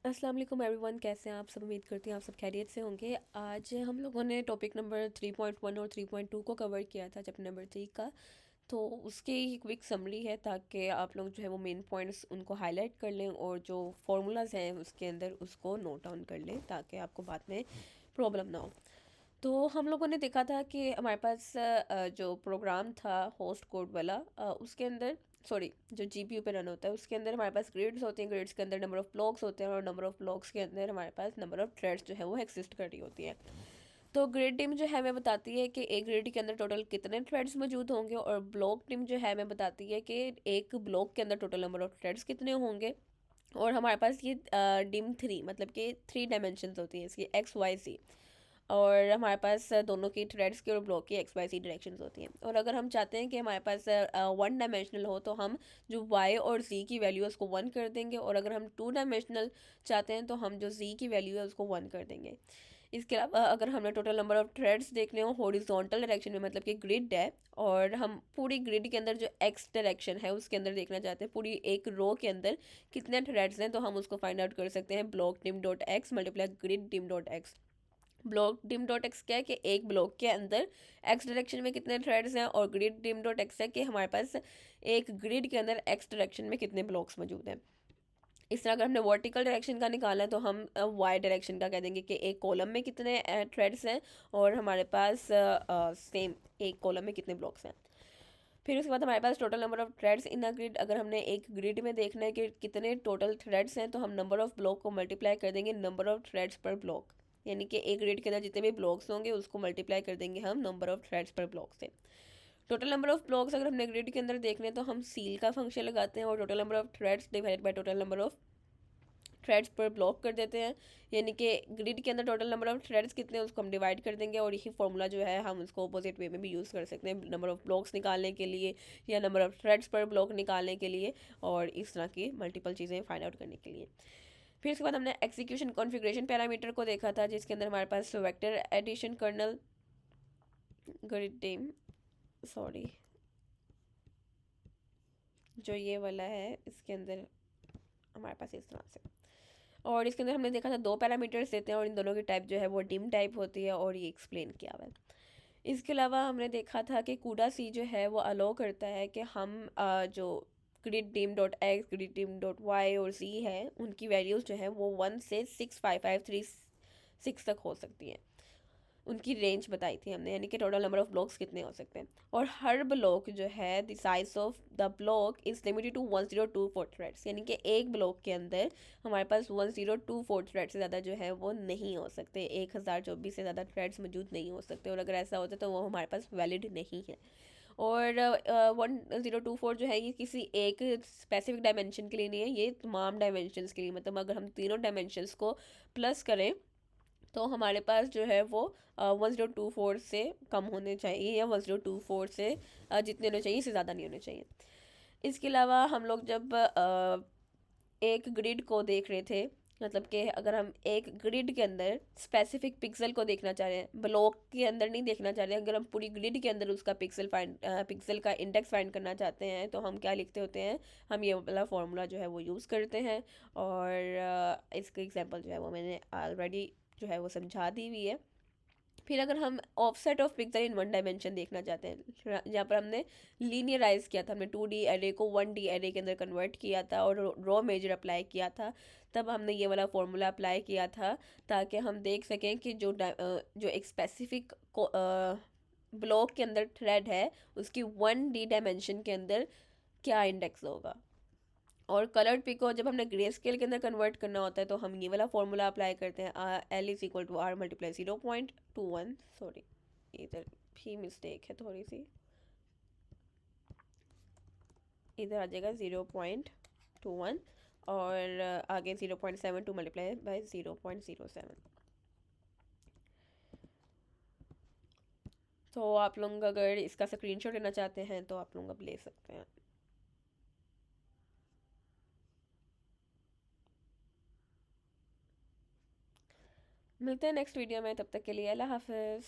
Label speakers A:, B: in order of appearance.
A: अस्सलाम वालेकुम एवरीवन, कैसे हैं आप सब। उम्मीद करती हैं आप सब खैरियत से होंगे। आज हम लोगों ने टॉपिक नंबर 3.1 और 3.2 को कवर किया था, चैप्टर नंबर 3 का। तो उसकी एक क्विक समरी है ताकि आप लोग जो है वो मेन पॉइंट्स उनको हाईलाइट कर लें और जो फार्मूलाज हैं उसके अंदर उसको नोट डाउन कर लें ताकि आपको बाद में प्रॉब्लम ना हो। तो हम लोगों ने देखा था कि हमारे पास जो प्रोग्राम था होस्ट कोड वाला, उसके अंदर सॉरी जो जीपीयू पे रन होता है उसके अंदर हमारे पास ग्रिड्स होते हैं। ग्रिड्स के अंदर नंबर ऑफ ब्लॉक्स होते हैं और नंबर ऑफ ब्लॉक्स के अंदर हमारे पास नंबर ऑफ थ्रेड्स जो है वो एक्सिस्ट कर रही होती है। तो ग्रिड टीम जो है हमें बताती है कि एक ग्रिड के अंदर टोटल कितने थ्रेड्स मौजूद होंगे, और ब्लॉक टीम जो है हमें बताती है कि एक ब्लॉक के अंदर टोटल नंबर ऑफ थ्रेड्स कितने होंगे। और हमारे पास ये डिम थ्री मतलब कि 3 डायमेंशंस होती हैं इसकी, एक्स वाई सी। और हमारे पास दोनों की थ्रेड्स की और ब्लॉक की एक्स वाई सी डायरेक्शंस होती हैं। और अगर हम चाहते हैं कि हमारे पास 1 डायमेंशनल हो तो हम जो वाई और जी की वैल्यू है उसको 1 कर देंगे, और अगर हम 2 डायमेंशनल चाहते हैं तो हम जो जी की वैल्यू है उसको 1 कर देंगे। इसके अलावा अगर हमें टोटल नंबर ऑफ थ्रेड्स देखने हो हॉरिजॉन्टल डायरेक्शन में, मतलब कि ग्रिड है, और हम पूरी ग्रिड के अंदर जो एक्स डायरेक्शन है उसके अंदर देखना चाहते हैं पूरी एक रो के अंदर कितने थ्रेड्स हैं, तो हम उसको फाइंड आउट कर सकते हैं block dim dot x multiply grid dim dot x. Block dim dot x क्या है कि एक ब्लॉक के अंदर एक्स डायरेक्शन में कितने थ्रेड्स हैं, और ग्रिड डिम डॉट एक्स है कि हमारे पास एक ग्रिड के अंदर एक्स डायरेक्शन में कितने ब्लॉक्स मौजूद हैं। इस तरह अगर हमने वर्टिकल डायरेक्शन का निकालना है तो हम वाई डायरेक्शन का कह देंगे कि एक कॉलम में कितने थ्रेड्स हैं, और हमारे पास सेम एक कॉलम में कितने ब्लॉक्स हैं। फिर उसके बाद हमारे पास total number of threads in a grid, अगर हमने एक ग्रिड में देखना है कि कितने टोटल थ्रेड्स हैं तो हम नंबर ऑफ ब्लॉक को मल्टीप्लाई कर देंगे नंबर ऑफ थ्रेड्स पर ब्लॉक। यानी कि एक ग्रिड के अंदर जितने भी ब्लॉक्स होंगे उसको मल्टीप्लाई कर देंगे हम नंबर ऑफ थ्रेड्स पर ब्लॉक से। टोटल नंबर ऑफ ब्लॉक्स अगर हमने ग्रिड के अंदर देखने हैं तो हम सील का फंक्शन लगाते हैं और total number of threads divided by total number of threads पर ब्लॉक कर देते हैं। यानी कि ग्रिड के अंदर टोटल नंबर ऑफ थ्रेड्स कितने हैं उसको हम डिवाइड कर देंगे, और यही फॉर्मूला जो है हम उसको अपोजिट वे में भी यूज़ कर सकते हैं नंबर ऑफ ब्लॉक्स निकालने के लिए या नंबर ऑफ थ्रेड्स पर ब्लॉक निकालने के लिए, और इस तरह की मल्टीपल चीज़ें फाइंड आउट करने के लिए। फिर उसके बाद हमने एक्सिक्यूशन कॉन्फ़िगरेशन पैरामीटर को देखा था जिसके अंदर हमारे पास vector addition kernel grid team sorry जो ये वाला है इसके अंदर हमारे पास इस तरह से। और इसके अंदर हमने देखा था 2 पैरामीटर्स देते हैं और इन दोनों की टाइप जो है वो डिम टाइप होती है, और ये एक्सप्लेन किया हुआ है। इसके अलावा हमने देखा था कि कूडा सी जो है वो अलो करता है कि हम जो grid dim dot X grid dim dot Y और सी है उनकी वैल्यूज़ जो है वो 1 से 65536 तक हो सकती हैं। उनकी रेंज बताई थी हमने, यानी कि टोटल नंबर ऑफ ब्लॉक्स कितने हो सकते हैं। और हर ब्लॉक जो है the size of the block is limited to 1024 threads, यानी कि एक ब्लॉक के अंदर हमारे पास 1024 थ्रेड से ज़्यादा जो है वो नहीं हो सकते, 1024 से ज़्यादा थ्रेड्स मौजूद नहीं हो सकते, और अगर ऐसा होता है तो वो हमारे पास वैलिड नहीं है। और 1024 जो है ये किसी एक स्पेसिफिक डायमेंशन के लिए नहीं है, ये तमाम डायमेंशंस के लिए, मतलब अगर हम तीनों डायमेंशंस को प्लस करें तो हमारे पास जो है वो 1024 से कम होने चाहिए, या 1024 से जितने होने चाहिए इससे ज़्यादा नहीं होने चाहिए। इसके अलावा हम लोग जब एक ग्रिड को देख रहे थे, मतलब कि अगर हम एक ग्रिड के अंदर स्पेसिफिक पिक्सल को देखना चाह रहे हैं, ब्लॉक के अंदर नहीं देखना चाह रहे हैं, अगर हम पूरी ग्रिड के अंदर उसका पिक्सल का इंडेक्स फाइंड करना चाहते हैं तो हम क्या लिखते होते हैं, हम ये वाला फॉर्मूला जो है वो यूज़ करते हैं। और इसका एग्जांपल जो है वो मैंने ऑलरेडी जो है वो समझा दी हुई है। फिर अगर हम offset of pixel in 1 dimension देखना चाहते हैं, जहाँ पर हमने लीनियराइज किया था, हमने 2D एरे को 1D एरे के अंदर कन्वर्ट किया था और रो मेजर अप्लाई किया था, तब हमने ये वाला फॉर्मूला अप्लाई किया था ताकि हम देख सकें कि जो एक स्पेसिफिक ब्लॉक के अंदर थ्रेड है उसकी 1D डायमेंशन के अंदर क्या इंडेक्स होगा। और कलर्ड पिक को जब हमने ग्रे स्केल के अंदर कन्वर्ट करना होता है तो हम ये वाला फॉर्मूला अप्लाई करते हैं, L is equal to R multiply 0.21, sorry इधर भी मिस्टेक है थोड़ी सी, इधर आ जाएगा 0.21, और आगे 0.72 मल्टीप्लाई बाई 0.07। तो आप लोग अगर इसका स्क्रीनशॉट लेना चाहते हैं तो आप लोग अब ले सकते हैं। मिलते हैं नेक्स्ट वीडियो में, तब तक के लिए अल्लाह हाफिज़।